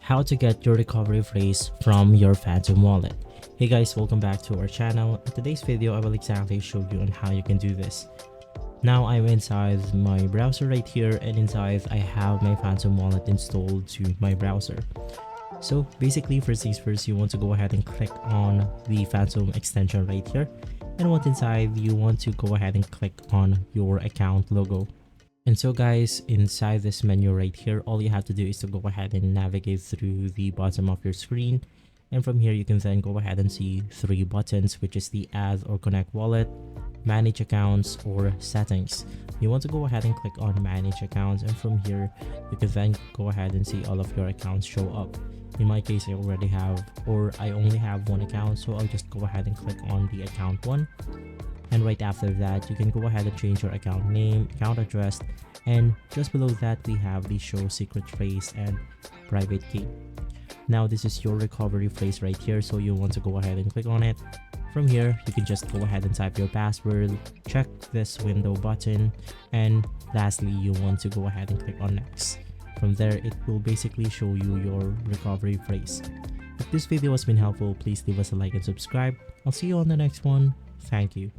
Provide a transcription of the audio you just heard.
how to get your recovery phrase from your Phantom wallet. Hey guys, welcome back to our channel. In today's video, I will exactly show you on how you can do this. Now I'm inside my browser right here, and inside I have my Phantom wallet installed to my browser. So basically, first things first, you want to go ahead and click on the Phantom extension right here, and once inside, you want to go ahead and click on your account logo. And so guys, inside this menu right here, all you have to do is to go ahead and navigate through the bottom of your screen, and from here you can then go ahead and see three buttons, which is the add or connect wallet, manage accounts, or settings. You want to go ahead and click on manage accounts, and from here you can then go ahead and see all of your accounts show up. In my case, I already have, or I only have one account, so I'll just go ahead and click on the account one. And right after that, you can go ahead and change your account name, account address, and just below that we have the show secret phrase and private key. Now this is your recovery phrase right here, so you want to go ahead and click on it. From here, you can just go ahead and type your password, check this window button, and lastly, you want to go ahead and click on next. From there, it will basically show you your recovery phrase. If this video has been helpful, please leave us a like and subscribe. I'll see you on the next one. Thank you.